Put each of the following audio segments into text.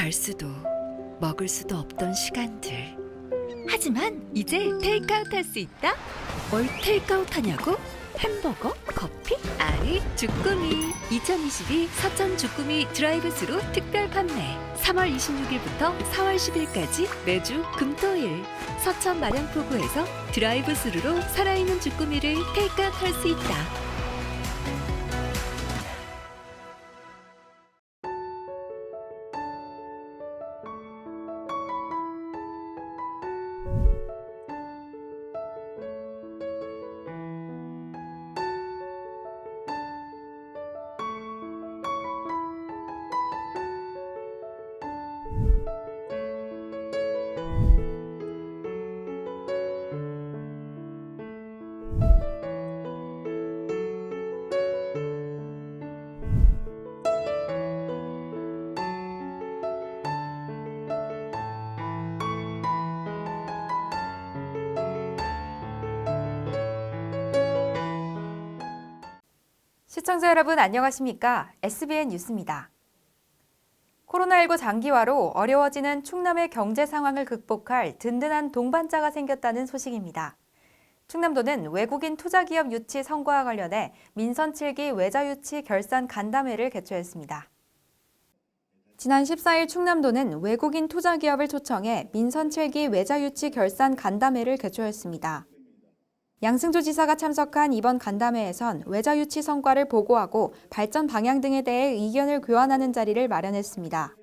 갈 수도 먹을 수도 없던 시간들. 하지만 이제 테이크아웃 할 수 있다? 뭘 테이크아웃 하냐고? 햄버거? 커피? 아니, 주꾸미. 2022 서천 주꾸미 드라이브스루 특별 판매. 3월 26일부터 4월 10일까지 매주 금토일 서천 마량포구에서 드라이브스루로 살아있는 주꾸미를 테이크아웃 할 수 있다. 시청자 여러분 안녕하십니까? SBN 뉴스입니다. 코로나19 장기화로 어려워지는 충남의 경제 상황을 극복할 든든한 동반자가 생겼다는 소식입니다. 충남도는 외국인 투자기업 유치 성과와 관련해 민선 7기 외자유치 결산 간담회를 개최했습니다. 지난 14일 충남도는 외국인 투자기업을 초청해 민선 7기 외자유치 결산 간담회를 개최했습니다. 양승조 지사가 참석한 이번 간담회에선 외자유치 성과를 보고하고 발전 방향 등에 대해 의견을 교환하는 자리를 마련했습니다.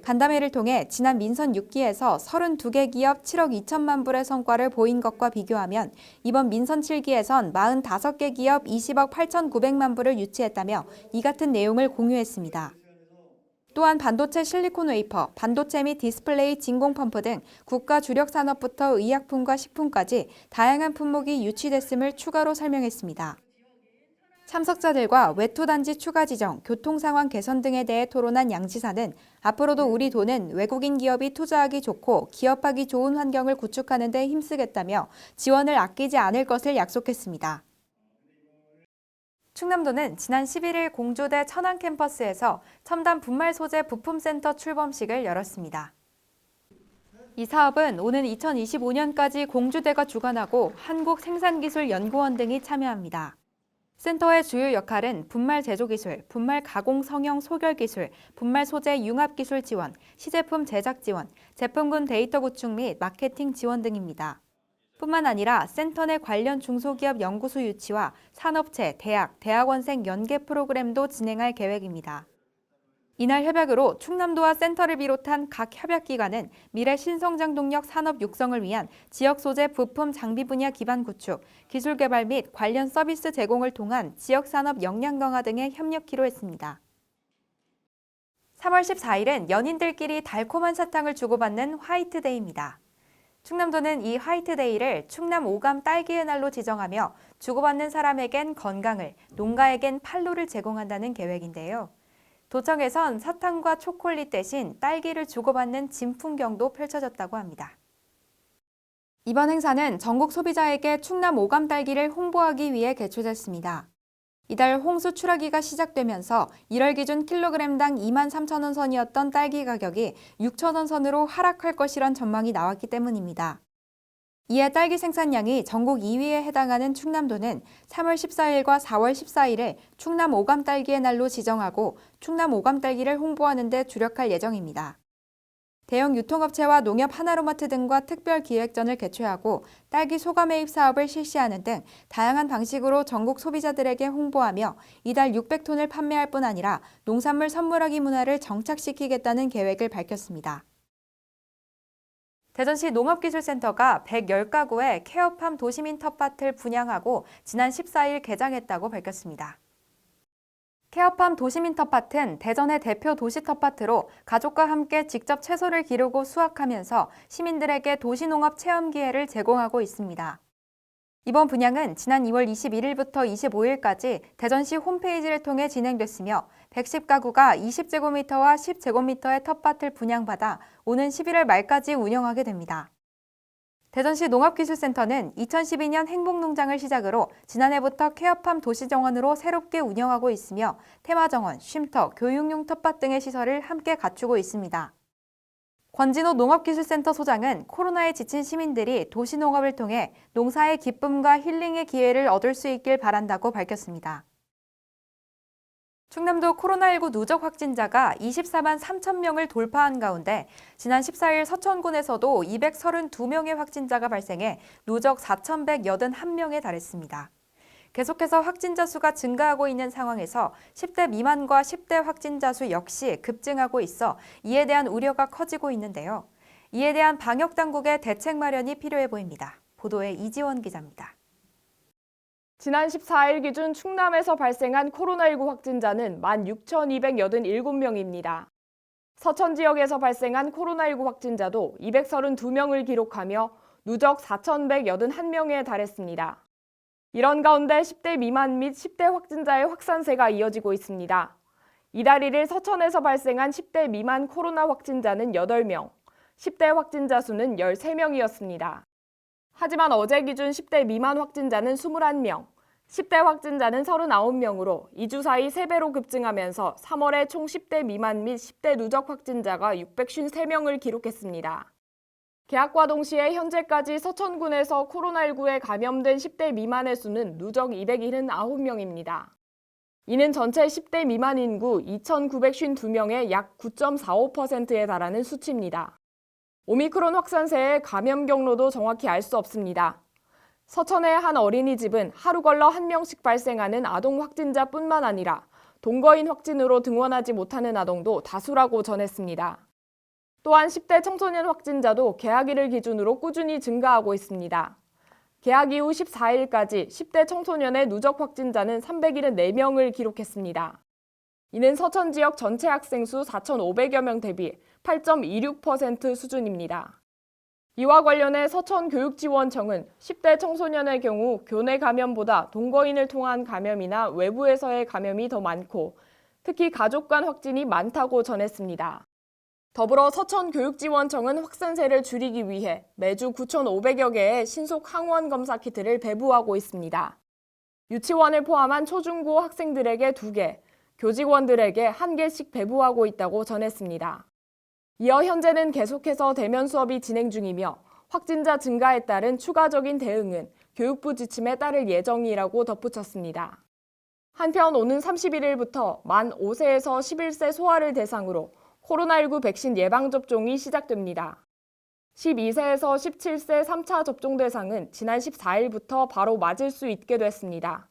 간담회를 통해 지난 민선 6기에서 32개 기업 7억 2천만 불의 성과를 보인 것과 비교하면 이번 민선 7기에선 45개 기업 20억 8,900만 불을 유치했다며 이 같은 내용을 공유했습니다. 또한 반도체 실리콘 웨이퍼, 반도체 및 디스플레이 진공 펌프 등 국가 주력 산업부터 의약품과 식품까지 다양한 품목이 유치됐음을 추가로 설명했습니다. 참석자들과 외투 단지 추가 지정, 교통 상황 개선 등에 대해 토론한 양 지사는 앞으로도 우리 도는 외국인 기업이 투자하기 좋고 기업하기 좋은 환경을 구축하는 데 힘쓰겠다며 지원을 아끼지 않을 것을 약속했습니다. 충남도는 지난 11일 공주대 천안 캠퍼스에서 첨단 분말 소재 부품센터 출범식을 열었습니다. 이 사업은 오는 2025년까지 공주대가 주관하고 한국생산기술연구원 등이 참여합니다. 센터의 주요 역할은 분말 제조 기술, 분말 가공 성형 소결 기술, 분말 소재 융합 기술 지원, 시제품 제작 지원, 제품군 데이터 구축 및 마케팅 지원 등입니다. 뿐만 아니라 센터 내 관련 중소기업 연구소 유치와 산업체, 대학, 대학원생 연계 프로그램도 진행할 계획입니다. 이날 협약으로 충남도와 센터를 비롯한 각 협약기관은 미래 신성장 동력 산업 육성을 위한 지역 소재 부품 장비 분야 기반 구축, 기술 개발 및 관련 서비스 제공을 통한 지역 산업 역량 강화 등에 협력키로 했습니다. 3월 14일은 연인들끼리 달콤한 사탕을 주고받는 화이트데이입니다. 충남도는 이 화이트데이를 충남 오감 딸기의 날로 지정하며 주고받는 사람에겐 건강을, 농가에겐 판로를 제공한다는 계획인데요. 도청에선 사탕과 초콜릿 대신 딸기를 주고받는 진풍경도 펼쳐졌다고 합니다. 이번 행사는 전국 소비자에게 충남 오감 딸기를 홍보하기 위해 개최됐습니다. 이달 홍수 출하기가 시작되면서 1월 기준 킬로그램당 23,000원 선이었던 딸기 가격이 6,000원 선으로 하락할 것이란 전망이 나왔기 때문입니다. 이에 딸기 생산량이 전국 2위에 해당하는 충남도는 3월 14일과 4월 14일에 충남 오감 딸기의 날로 지정하고 충남 오감 딸기를 홍보하는 데 주력할 예정입니다. 대형 유통업체와 농협 하나로마트 등과 특별 기획전을 개최하고 딸기 소가 매입 사업을 실시하는 등 다양한 방식으로 전국 소비자들에게 홍보하며 이달 600톤을 판매할 뿐 아니라 농산물 선물하기 문화를 정착시키겠다는 계획을 밝혔습니다. 대전시 농업기술센터가 110가구의 케어팜 도시민 텃밭을 분양하고 지난 14일 개장했다고 밝혔습니다. 케어팜 도시민 텃밭은 대전의 대표 도시 텃밭으로 가족과 함께 직접 채소를 기르고 수확하면서 시민들에게 도시농업 체험 기회를 제공하고 있습니다. 이번 분양은 지난 2월 21일부터 25일까지 대전시 홈페이지를 통해 진행됐으며 110가구가 20제곱미터와 10제곱미터의 텃밭을 분양받아 오는 11월 말까지 운영하게 됩니다. 대전시 농업기술센터는 2012년 행복농장을 시작으로 지난해부터 케어팜 도시정원으로 새롭게 운영하고 있으며 테마정원, 쉼터, 교육용 텃밭 등의 시설을 함께 갖추고 있습니다. 권진호 농업기술센터 소장은 코로나에 지친 시민들이 도시농업을 통해 농사의 기쁨과 힐링의 기회를 얻을 수 있길 바란다고 밝혔습니다. 충남도 코로나19 누적 확진자가 24만 3천 명을 돌파한 가운데 지난 14일 서천군에서도 232명의 확진자가 발생해 누적 4,181명에 달했습니다. 계속해서 확진자 수가 증가하고 있는 상황에서 10대 미만과 10대 확진자 수 역시 급증하고 있어 이에 대한 우려가 커지고 있는데요. 이에 대한 방역당국의 대책 마련이 필요해 보입니다. 보도에 이지원 기자입니다. 지난 14일 기준 충남에서 발생한 코로나19 확진자는 16,287명입니다. 서천 지역에서 발생한 코로나19 확진자도 232명을 기록하며 누적 4,181명에 달했습니다. 이런 가운데 10대 미만 및 10대 확진자의 확산세가 이어지고 있습니다. 이달 1일 서천에서 발생한 10대 미만 코로나 확진자는 8명, 10대 확진자 수는 13명이었습니다. 하지만 어제 기준 10대 미만 확진자는 21명, 10대 확진자는 39명으로 2주 사이 3배로 급증하면서 3월에 총 10대 미만 및 10대 누적 확진자가 653명을 기록했습니다. 개학과 동시에 현재까지 서천군에서 코로나19에 감염된 10대 미만의 수는 누적 279명입니다. 이는 전체 10대 미만 인구 2,952명의 약 9.45%에 달하는 수치입니다. 오미크론 확산세의 감염 경로도 정확히 알 수 없습니다. 서천의 한 어린이집은 하루 걸러 1명씩 발생하는 아동 확진자뿐만 아니라 동거인 확진으로 등원하지 못하는 아동도 다수라고 전했습니다. 또한 10대 청소년 확진자도 개학일을 기준으로 꾸준히 증가하고 있습니다. 개학 이후 14일까지 10대 청소년의 누적 확진자는 374명을 기록했습니다. 이는 서천 지역 전체 학생 수 4,500여 명 대비 8.26% 수준입니다. 이와 관련해 서천교육지원청은 10대 청소년의 경우 교내 감염보다 동거인을 통한 감염이나 외부에서의 감염이 더 많고 특히 가족 간 확진이 많다고 전했습니다. 더불어 서천교육지원청은 확산세를 줄이기 위해 매주 9,500여 개의 신속 항원 검사 키트를 배부하고 있습니다. 유치원을 포함한 초중고 학생들에게 2개, 교직원들에게 1개씩 배부하고 있다고 전했습니다. 이어 현재는 계속해서 대면 수업이 진행 중이며 확진자 증가에 따른 추가적인 대응은 교육부 지침에 따를 예정이라고 덧붙였습니다. 한편 오는 31일부터 만 5세에서 11세 소아를 대상으로 코로나19 백신 예방접종이 시작됩니다. 12세에서 17세 3차 접종 대상은 지난 14일부터 바로 맞을 수 있게 됐습니다.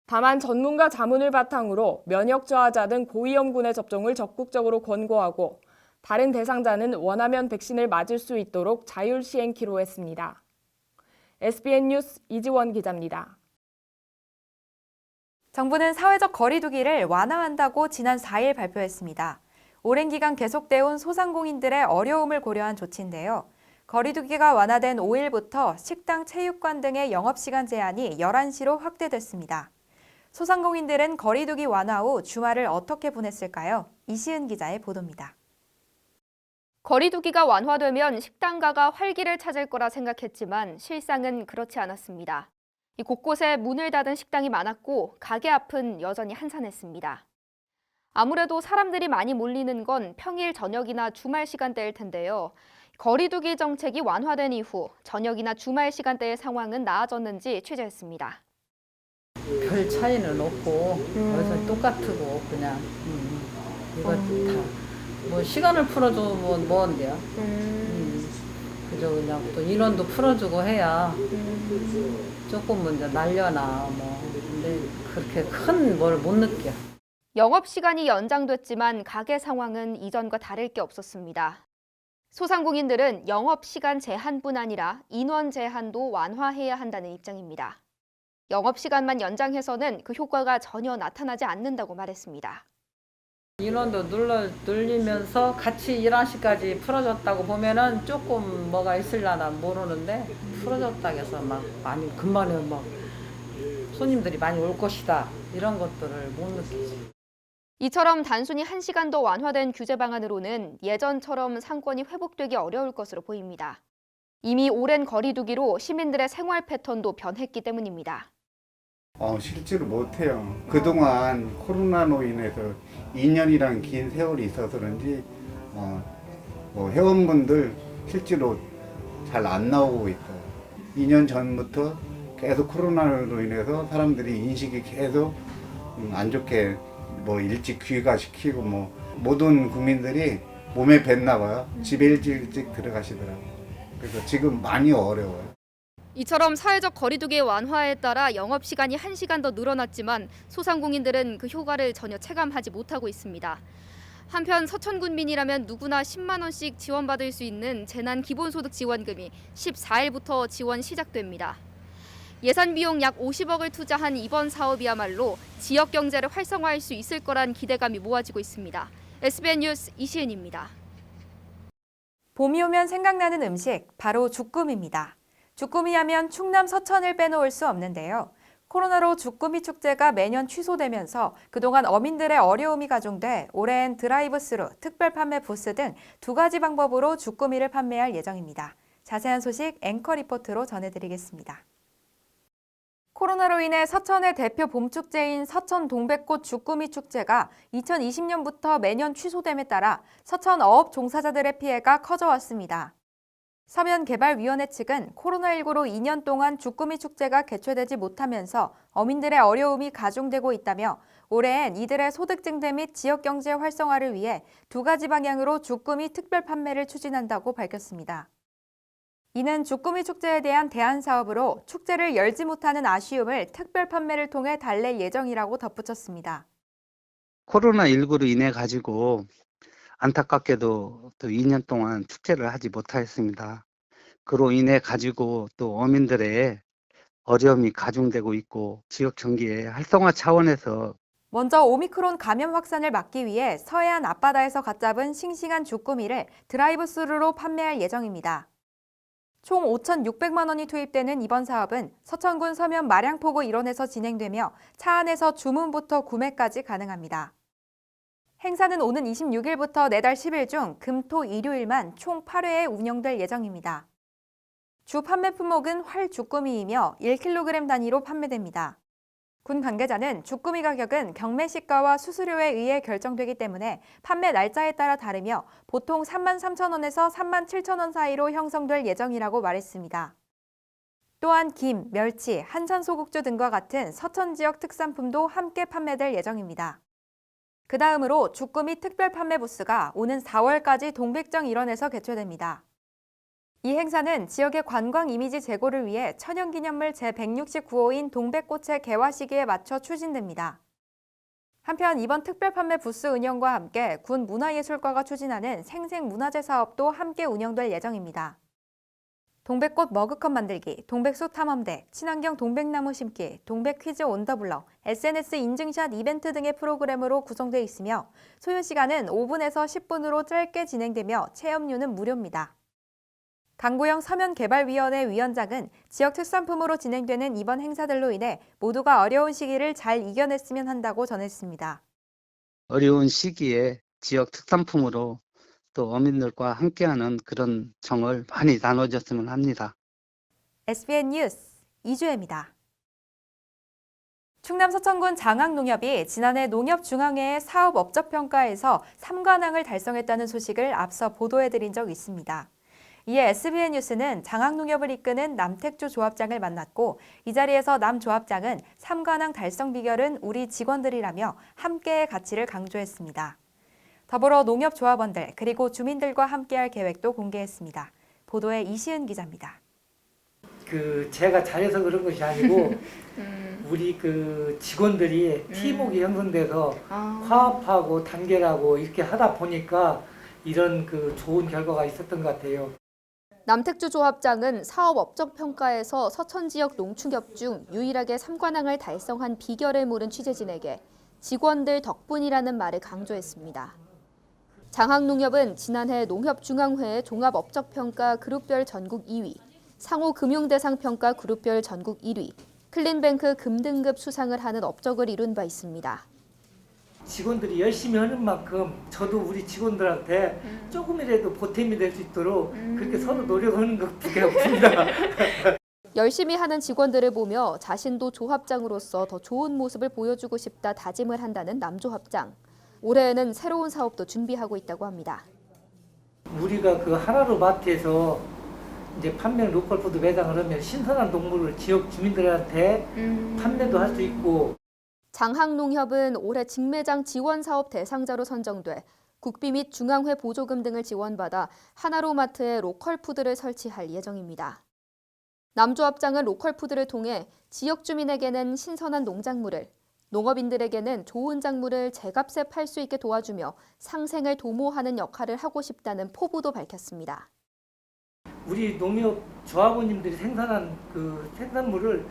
다만 전문가 자문을 바탕으로 면역 저하자 등 고위험군의 접종을 적극적으로 권고하고 다른 대상자는 원하면 백신을 맞을 수 있도록 자율 시행키로 했습니다. SBN 뉴스 이지원 기자입니다. 정부는 사회적 거리 두기를 완화한다고 지난 4일 발표했습니다. 오랜 기간 계속돼 온 소상공인들의 어려움을 고려한 조치인데요. 거리 두기가 완화된 5일부터 식당, 체육관 등의 영업시간 제한이 11시로 확대됐습니다. 소상공인들은 거리 두기 완화 후 주말을 어떻게 보냈을까요? 이시은 기자의 보도입니다. 거리두기가 완화되면 식당가가 활기를 찾을 거라 생각했지만 실상은 그렇지 않았습니다. 곳곳에 문을 닫은 식당이 많았고 가게 앞은 여전히 한산했습니다. 아무래도 사람들이 많이 몰리는 건 평일 저녁이나 주말 시간대일 텐데요. 거리두기 정책이 완화된 이후 저녁이나 주말 시간대의 상황은 나아졌는지 취재했습니다. 별 차이는 없고 어디서 똑같고 그냥 이것도 다 뭐 시간을 풀어주면 뭐한대요. 그저 그냥 또 인원도 풀어주고 해야 조금 이제 날려나 뭐 근데 그렇게 큰 뭘 못 느껴. 영업시간이 연장됐지만 가게 상황은 이전과 다를 게 없었습니다. 소상공인들은 영업시간 제한뿐 아니라 인원 제한도 완화해야 한다는 입장입니다. 영업시간만 연장해서는 그 효과가 전혀 나타나지 않는다고 말했습니다. 인원도 늘리면서 같이 11시까지 풀어줬다고 보면은 조금 뭐가 있을라나 모르는데 풀어줬다고 해서 막 많이 금방에 막 손님들이 많이 올 것이다 이런 것들을 못 느끼지. 이처럼 단순히 1시간 더 완화된 규제 방안으로는 예전처럼 상권이 회복되기 어려울 것으로 보입니다. 이미 오랜 거리두기로 시민들의 생활 패턴도 변했기 때문입니다. 실제로 못해요. 그동안 코로나로 인해서 2년이란 긴 세월이 있어서 그런지 뭐 회원분들 실제로 잘 안 나오고 있어요. 2년 전부터 계속 코로나로 인해서 사람들이 인식이 계속 안 좋게 뭐 일찍 귀가시키고 뭐 모든 국민들이 몸에 뱄나 봐요. 집에 일찍 들어가시더라고요. 그래서 지금 많이 어려워요. 이처럼 사회적 거리두기의 완화에 따라 영업시간이 1시간 더 늘어났지만 소상공인들은 그 효과를 전혀 체감하지 못하고 있습니다. 한편 서천군민이라면 누구나 10만 원씩 지원받을 수 있는 재난기본소득지원금이 14일부터 지원 시작됩니다. 예산 비용 약 50억을 투자한 이번 사업이야말로 지역 경제를 활성화할 수 있을 거란 기대감이 모아지고 있습니다. SBN 뉴스 이시은입니다. 봄이 오면 생각나는 음식, 바로 주꾸미입니다. 주꾸미 하면 충남 서천을 빼놓을 수 없는데요. 코로나로 주꾸미 축제가 매년 취소되면서 그동안 어민들의 어려움이 가중돼 올해엔 드라이브스루, 특별 판매 부스 등 2가지 방법으로 주꾸미를 판매할 예정입니다. 자세한 소식 앵커 리포트로 전해드리겠습니다. 코로나로 인해 서천의 대표 봄축제인 서천 동백꽃 주꾸미 축제가 2020년부터 매년 취소됨에 따라 서천 어업 종사자들의 피해가 커져왔습니다. 서면개발위원회 측은 코로나19로 2년 동안 주꾸미 축제가 개최되지 못하면서 어민들의 어려움이 가중되고 있다며 올해엔 이들의 소득 증대 및 지역경제 활성화를 위해 2가지 방향으로 주꾸미 특별 판매를 추진한다고 밝혔습니다. 이는 주꾸미 축제에 대한 대안 사업으로 축제를 열지 못하는 아쉬움을 특별 판매를 통해 달랠 예정이라고 덧붙였습니다. 코로나19로 인해 가지고 안타깝게도 또 2년 동안 축제를 하지 못하였습니다. 그로 인해 가지고 또 어민들의 어려움이 가중되고 있고 지역 경기의 활성화 차원에서 먼저 오미크론 감염 확산을 막기 위해 서해안 앞바다에서 갓 잡은 싱싱한 주꾸미를 드라이브스루로 판매할 예정입니다. 총 5,600만 원이 투입되는 이번 사업은 서천군 서면 마량포구 일원에서 진행되며 차 안에서 주문부터 구매까지 가능합니다. 행사는 오는 26일부터 내달 10일 중 금, 토, 일요일만 총 8회에 운영될 예정입니다. 주 판매 품목은 활주꾸미이며 1kg 단위로 판매됩니다. 군 관계자는 주꾸미 가격은 경매 시가와 수수료에 의해 결정되기 때문에 판매 날짜에 따라 다르며 보통 33,000원에서 37,000원 사이로 형성될 예정이라고 말했습니다. 또한 김, 멸치, 한산소국주 등과 같은 서천 지역 특산품도 함께 판매될 예정입니다. 그 다음으로 주꾸미 특별 판매 부스가 오는 4월까지 동백정 일원에서 개최됩니다. 이 행사는 지역의 관광 이미지 제고를 위해 천연기념물 제169호인 동백꽃의 개화 시기에 맞춰 추진됩니다. 한편 이번 특별 판매 부스 운영과 함께 군 문화예술과가 추진하는 생생문화재 사업도 함께 운영될 예정입니다. 동백꽃 머그컵 만들기, 동백숲 탐험대, 친환경 동백나무 심기, 동백퀴즈 온 더 블럭, SNS 인증샷 이벤트 등의 프로그램으로 구성되어 있으며 소요 시간은 5분에서 10분으로 짧게 진행되며 체험료는 무료입니다. 강구영 서면개발위원회 위원장은 지역 특산품으로 진행되는 이번 행사들로 인해 모두가 어려운 시기를 잘 이겨냈으면 한다고 전했습니다. 어려운 시기에 지역 특산품으로 또 어민들과 함께하는 그런 정을 많이 나눠줬으면 합니다. SBN 뉴스 이주혜입니다. 충남 서천군 장학농협이 지난해 농협중앙회의 사업 업적평가에서 3관왕을 달성했다는 소식을 앞서 보도해드린 적 있습니다. 이에 SBN 뉴스는 장학농협을 이끄는 남택주 조합장을 만났고 이 자리에서 남 조합장은 3관왕 달성 비결은 우리 직원들이라며 함께의 가치를 강조했습니다. 더불어 농협조합원들 그리고 주민들과 함께할 계획도 공개했습니다. 보도에 이시은 기자입니다. 제가 잘해서 그런 것이 아니고 우리 직원들이 팀워크 형성돼서 화합하고 단결하고 이렇게 하다 보니까 이런 좋은 결과가 있었던 것 같아요. 남택주 조합장은 사업 업적 평가에서 서천 지역 농축협 중 유일하게 3관왕을 달성한 비결을 물은 취재진에게 직원들 덕분이라는 말을 강조했습니다. 장학농협은 지난해 농협중앙회 종합업적평가 그룹별 전국 2위, 상호금융대상평가 그룹별 전국 1위, 클린뱅크 금등급 수상을 하는 업적을 이룬 바 있습니다. 직원들이 열심히 하는 만큼 저도 우리 직원들한테 조금이라도 보탬이 될 수 있도록 그렇게 서로 노력하는 것밖에 없습니다. 열심히 하는 직원들을 보며 자신도 조합장으로서 더 좋은 모습을 보여주고 싶다 다짐을 한다는 남조합장. 올해에는 새로운 사업도 준비하고 있다고 합니다. 우리가 그 하나로 마트에서 이제 판매 로컬푸드 매장을 하면 신선한 동물을 지역 주민들한테 판매도 할 수 있고. 장학농협은 올해 직매장 지원 사업 대상자로 선정돼 국비 및 중앙회 보조금 등을 지원받아 하나로 마트에 로컬푸드를 설치할 예정입니다. 남조합장은 로컬푸드를 통해 지역 주민에게는 신선한 농작물을, 농업인들에게는 좋은 작물을 제값에 팔 수 있게 도와주며 상생을 도모하는 역할을 하고 싶다는 포부도 밝혔습니다. 우리 농협 조합원님들이 생산한 그 생산물을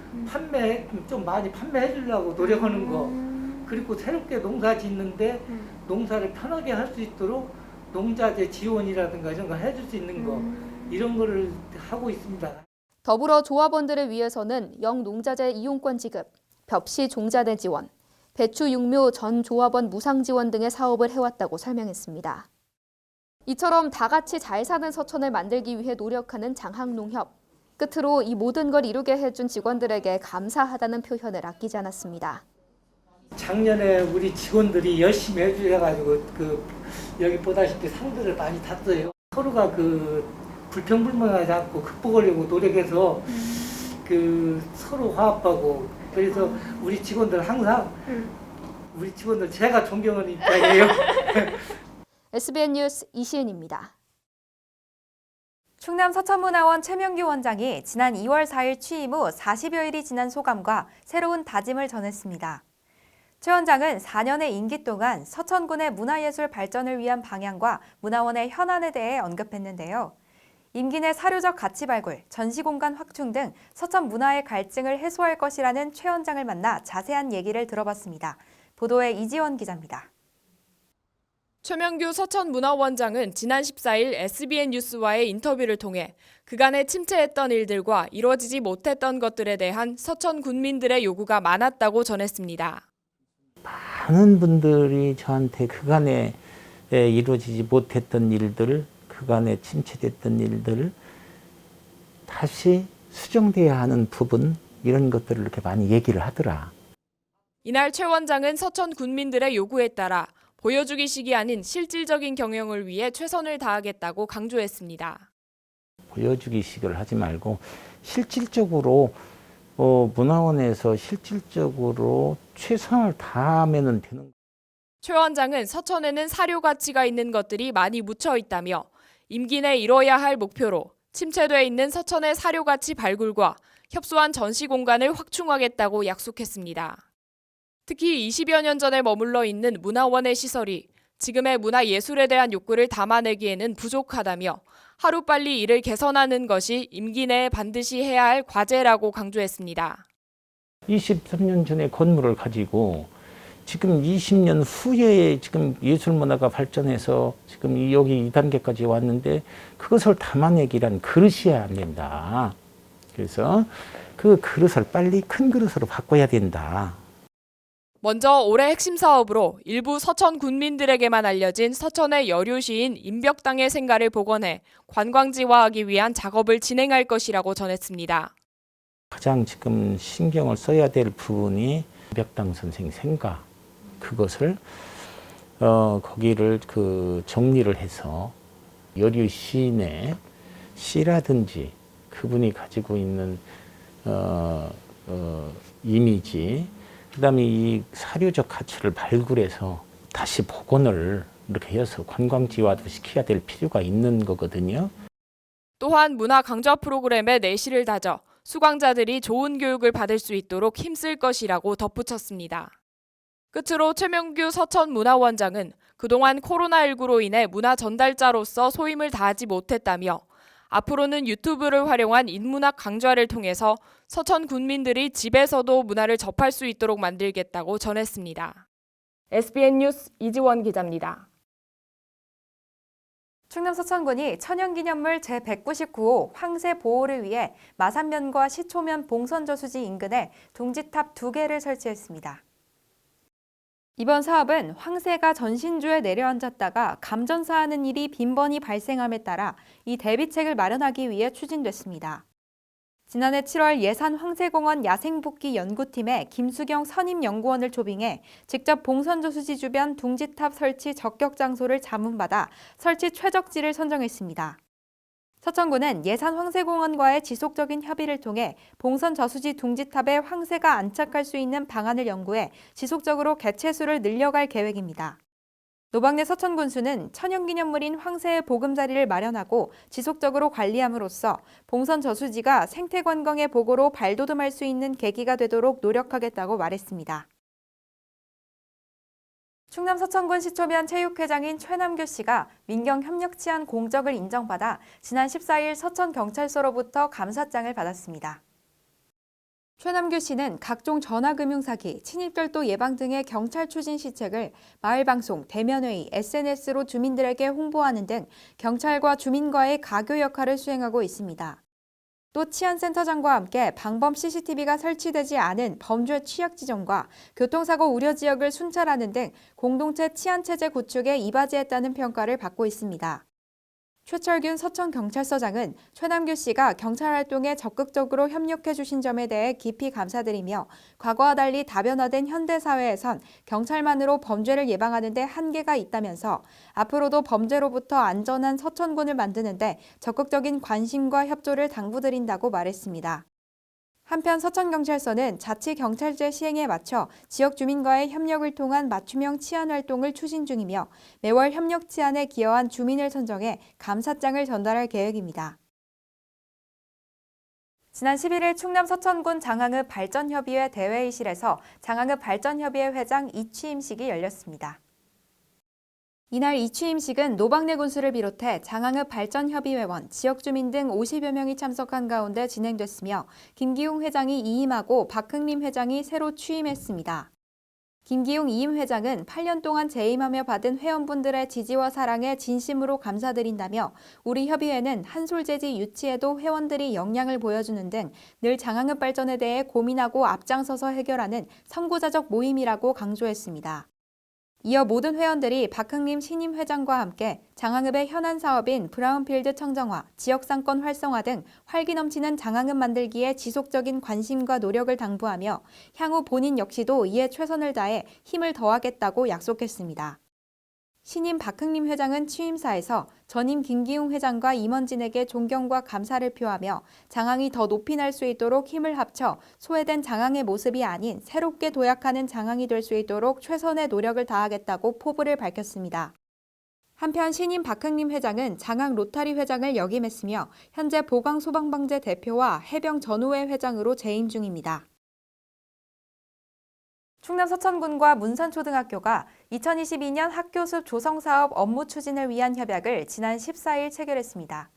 좀 많이 판매해 주려고 노력하는 거, 그리고 새롭게 농사 짓는데 농사를 편하게 할 수 있도록 농자재 지원이라든가 이런 거 해줄 수 있는 거, 이런 거를 하고 있습니다. 더불어 조합원들을 위해서는 영농자재 이용권 지급, 벽시 종자대 지원, 배추 육묘 전 조합원 무상 지원 등의 사업을 해왔다고 설명했습니다. 이처럼 다 같이 잘 사는 서천을 만들기 위해 노력하는 장학농협. 끝으로 이 모든 걸 이루게 해준 직원들에게 감사하다는 표현을 아끼지 않았습니다. 작년에 우리 직원들이 열심히 해주셔가지고 여기 보다시피 상들을 많이 탔어요. 서로가 불평불만하지 않고 극복하려고 노력해서 서로 화합하고, 그래서 우리 직원들 항상 우리 직원들 제가 존경하는 입장이에요. SBN 뉴스 이시은입니다. 충남 서천문화원 최명규 원장이 지난 2월 4일 취임 후 40여일이 지난 소감과 새로운 다짐을 전했습니다. 최 원장은 4년의 임기 동안 서천군의 문화예술 발전을 위한 방향과 문화원의 현안에 대해 언급했는데요. 임기 내 사료적 가치 발굴, 전시공간 확충 등 서천 문화의 갈증을 해소할 것이라는 최 원장을 만나 자세한 얘기를 들어봤습니다. 보도에 이지원 기자입니다. 최명규 서천문화원장은 지난 14일 SBN 뉴스와의 인터뷰를 통해 그간에 침체했던 일들과 이루어지지 못했던 것들에 대한 서천 군민들의 요구가 많았다고 전했습니다. 많은 분들이 저한테 그간에 이루어지지 못했던 일들, 그간에 침체됐던 일들, 다시 수정돼야 하는 부분, 이런 것들을 이렇게 많이 얘기를 하더라. 이날 최 원장은 서천 군민들의 요구에 따라 보여주기식이 아닌 실질적인 경영을 위해 최선을 다하겠다고 강조했습니다. 보여주기식을 하지 말고 실질적으로 문화원에서 실질적으로 최선을 다하면 되는 거예요. 최 원장은 서천에는 사료 가치가 있는 것들이 많이 묻혀 있다며 임기 내 이뤄야 할 목표로 침체돼 있는 서천의 사료 가치 발굴과 협소한 전시 공간을 확충하겠다고 약속했습니다. 특히 20여 년 전에 머물러 있는 문화원의 시설이 지금의 문화예술에 대한 욕구를 담아내기에는 부족하다며 하루빨리 이를 개선하는 것이 임기 내에 반드시 해야 할 과제라고 강조했습니다. 23년 전에 건물을 가지고 지금 20년 후에 지금 예술문화가 발전해서 지금 여기 2단계까지 왔는데 그것을 담아내기란 그릇이야 안 된다. 그래서 그 그릇을 빨리 큰 그릇으로 바꿔야 된다. 먼저 올해 핵심 사업으로 일부 서천 군민들에게만 알려진 서천의 여류시인 임벽당의 생가를 복원해 관광지화하기 위한 작업을 진행할 것이라고 전했습니다. 가장 지금 신경을 써야 될 부분이 임벽당 선생 생가, 그것을 거기를 정리를 해서 여류시인의 시라든지 그분이 가지고 있는 이미지, 그다음에 이 사료적 가치를 발굴해서 다시 복원을 이렇게 해서 관광지화도 시켜야 될 필요가 있는 거거든요. 또한 문화 강좌 프로그램에 내실을 다져 수강자들이 좋은 교육을 받을 수 있도록 힘쓸 것이라고 덧붙였습니다. 끝으로 최명규 서천문화원장은 그동안 코로나19로 인해 문화 전달자로서 소임을 다하지 못했다며 앞으로는 유튜브를 활용한 인문학 강좌를 통해서 서천 군민들이 집에서도 문화를 접할 수 있도록 만들겠다고 전했습니다. SBN 뉴스 이지원 기자입니다. 충남 서천군이 천연기념물 제199호 황새 보호를 위해 마산면과 시초면 봉선저수지 인근에 둥지탑 2개를 설치했습니다. 이번 사업은 황새가 전신주에 내려앉았다가 감전사하는 일이 빈번히 발생함에 따라 이 대비책을 마련하기 위해 추진됐습니다. 지난해 7월 예산 황새공원 야생복귀 연구팀에 김수경 선임연구원을 초빙해 직접 봉선저수지 주변 둥지탑 설치 적격 장소를 자문받아 설치 최적지를 선정했습니다. 서천군은 예산 황새공원과의 지속적인 협의를 통해 봉선 저수지 둥지탑에 황새가 안착할 수 있는 방안을 연구해 지속적으로 개체수를 늘려갈 계획입니다. 노방래 서천군수는 천연기념물인 황새의 보금자리를 마련하고 지속적으로 관리함으로써 봉선 저수지가 생태관광의 보고로 발돋움할 수 있는 계기가 되도록 노력하겠다고 말했습니다. 충남 서천군 시초면 체육회장인 최남규 씨가 민경협력치안 공적을 인정받아 지난 14일 서천경찰서로부터 감사장을 받았습니다. 최남규 씨는 각종 전화금융사기, 침입결도 예방 등의 경찰 추진 시책을 마을방송, 대면회의, SNS로 주민들에게 홍보하는 등 경찰과 주민과의 가교 역할을 수행하고 있습니다. 또 치안센터장과 함께 방범 CCTV가 설치되지 않은 범죄 취약 지점과 교통사고 우려 지역을 순찰하는 등 공동체 치안체제 구축에 이바지했다는 평가를 받고 있습니다. 최철균 서천경찰서장은 최남규 씨가 경찰 활동에 적극적으로 협력해 주신 점에 대해 깊이 감사드리며 과거와 달리 다변화된 현대사회에선 경찰만으로 범죄를 예방하는 데 한계가 있다면서 앞으로도 범죄로부터 안전한 서천군을 만드는 데 적극적인 관심과 협조를 당부드린다고 말했습니다. 한편 서천경찰서는 자치경찰제 시행에 맞춰 지역 주민과의 협력을 통한 맞춤형 치안 활동을 추진 중이며 매월 협력 치안에 기여한 주민을 선정해 감사장을 전달할 계획입니다. 지난 11일 충남 서천군 장항읍 발전협의회 대회의실에서 장항읍 발전협의회 회장 이취임식이 열렸습니다. 이날 이 취임식은 노방래 군수를 비롯해 장항읍 발전협의회원, 지역주민 등 50여 명이 참석한 가운데 진행됐으며 김기웅 회장이 이임하고 박흥림 회장이 새로 취임했습니다. 김기웅 이임 회장은 8년 동안 재임하며 받은 회원분들의 지지와 사랑에 진심으로 감사드린다며 우리 협의회는 한솔재지 유치에도 회원들이 역량을 보여주는 등 늘 장항읍 발전에 대해 고민하고 앞장서서 해결하는 선구자적 모임이라고 강조했습니다. 이어 모든 회원들이 박흥림 신임 회장과 함께 장항읍의 현안 사업인 브라운필드 청정화, 지역상권 활성화 등 활기 넘치는 장항읍 만들기에 지속적인 관심과 노력을 당부하며 향후 본인 역시도 이에 최선을 다해 힘을 더하겠다고 약속했습니다. 신임 박흥림 회장은 취임사에서 전임 김기웅 회장과 임원진에게 존경과 감사를 표하며 장항이 더 높이 날 수 있도록 힘을 합쳐 소외된 장항의 모습이 아닌 새롭게 도약하는 장항이 될 수 있도록 최선의 노력을 다하겠다고 포부를 밝혔습니다. 한편 신임 박흥림 회장은 장항 로타리 회장을 역임했으며 현재 보강소방방재 대표와 해병 전우회 회장으로 재임 중입니다. 충남 서천군과 문산초등학교가 2022년 학교숲 조성사업 업무 추진을 위한 협약을 지난 14일 체결했습니다.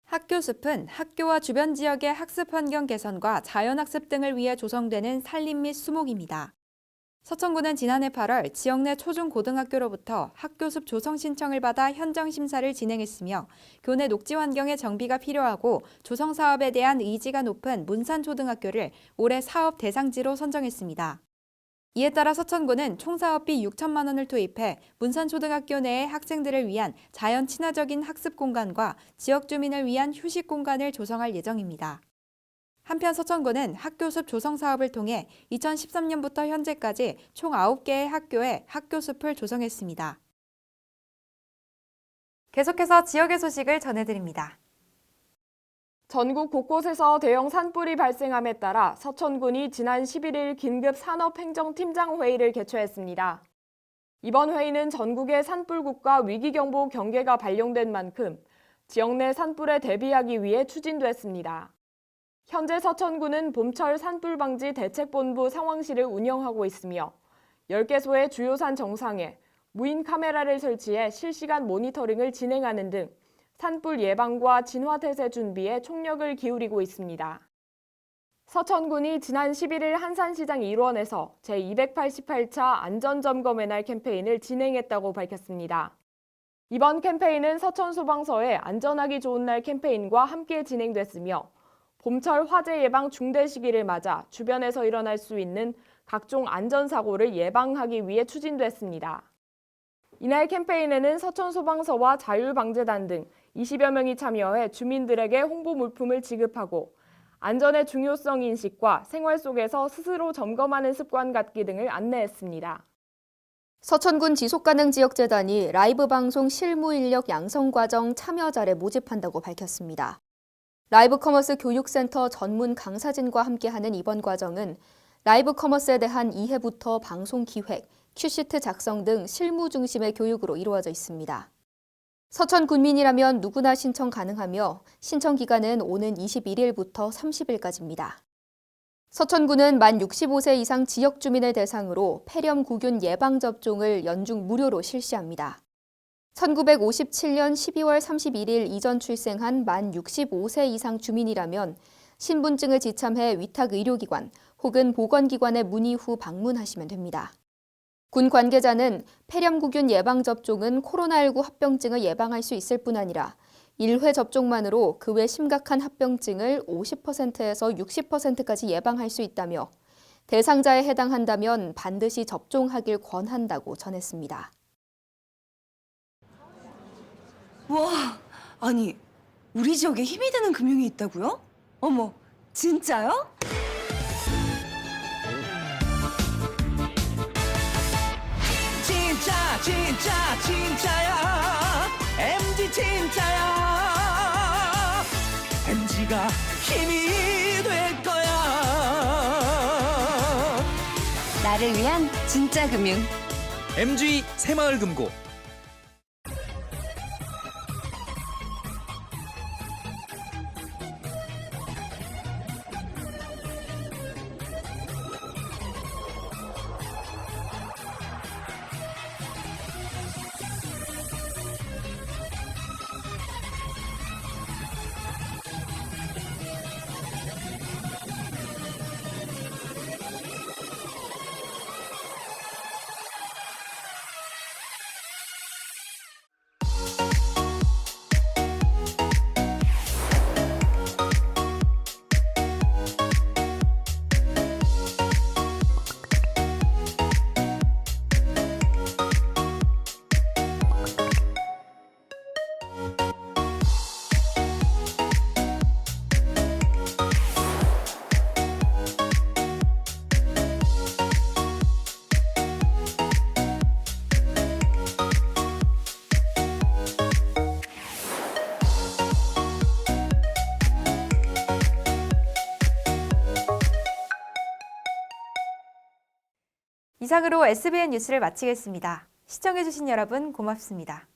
학교숲은 학교와 주변 지역의 학습 환경 개선과 자연학습 등을 위해 조성되는 산림 및 수목입니다. 서천군은 지난해 8월 지역 내 초중고등학교로부터 학교숲 조성 신청을 받아 현장 심사를 진행했으며 교내 녹지 환경의 정비가 필요하고 조성 사업에 대한 의지가 높은 문산초등학교를 올해 사업 대상지로 선정했습니다. 이에 따라 서천군은 총 사업비 6천만 원을 투입해 문산초등학교 내의 학생들을 위한 자연 친화적인 학습 공간과 지역 주민을 위한 휴식 공간을 조성할 예정입니다. 한편 서천군은 학교숲 조성 사업을 통해 2013년부터 현재까지 총 9개의 학교에 학교숲을 조성했습니다. 계속해서 지역의 소식을 전해드립니다. 전국 곳곳에서 대형 산불이 발생함에 따라 서천군이 지난 11일 긴급 산업행정팀장 회의를 개최했습니다. 이번 회의는 전국의 산불국가 위기경보 경계가 발령된 만큼 지역 내 산불에 대비하기 위해 추진됐습니다. 현재 서천군은 봄철 산불방지 대책본부 상황실을 운영하고 있으며 10개소의 주요 산 정상에 무인 카메라를 설치해 실시간 모니터링을 진행하는 등 산불 예방과 진화태세 준비에 총력을 기울이고 있습니다. 서천군이 지난 11일 한산시장 일원에서 제288차 안전점검의 날 캠페인을 진행했다고 밝혔습니다. 이번 캠페인은 서천소방서의 안전하기 좋은 날 캠페인과 함께 진행됐으며 봄철 화재 예방 중대 시기를 맞아 주변에서 일어날 수 있는 각종 안전사고를 예방하기 위해 추진됐습니다. 이날 캠페인에는 서천소방서와 자율방재단 등 20여 명이 참여해 주민들에게 홍보 물품을 지급하고 안전의 중요성 인식과 생활 속에서 스스로 점검하는 습관 갖기 등을 안내했습니다. 서천군 지속가능지역재단이 라이브 방송 실무 인력 양성 과정 참여자를 모집한다고 밝혔습니다. 라이브 커머스 교육센터 전문 강사진과 함께하는 이번 과정은 라이브 커머스에 대한 이해부터 방송 기획, 큐시트 작성 등 실무 중심의 교육으로 이루어져 있습니다. 서천 군민이라면 누구나 신청 가능하며 신청 기간은 오는 21일부터 30일까지입니다. 서천군은 만 65세 이상 지역 주민을 대상으로 폐렴구균 예방접종을 연중 무료로 실시합니다. 1957년 12월 31일 이전 출생한 만 65세 이상 주민이라면 신분증을 지참해 위탁 의료기관 혹은 보건기관에 문의 후 방문하시면 됩니다. 군 관계자는 폐렴구균 예방접종은 코로나19 합병증을 예방할 수 있을 뿐 아니라 1회 접종만으로 그 외 심각한 합병증을 50%에서 60%까지 예방할 수 있다며 대상자에 해당한다면 반드시 접종하길 권한다고 전했습니다. 와, 아니 우리 지역에 힘이 되는 금융이 있다고요? 어머, 진짜요? 진짜야 MG 진짜야 MG가 힘이 될 거야 나를 위한 진짜 금융 MG 새마을금고. 이상으로 SBN 뉴스를 마치겠습니다. 시청해주신 여러분 고맙습니다.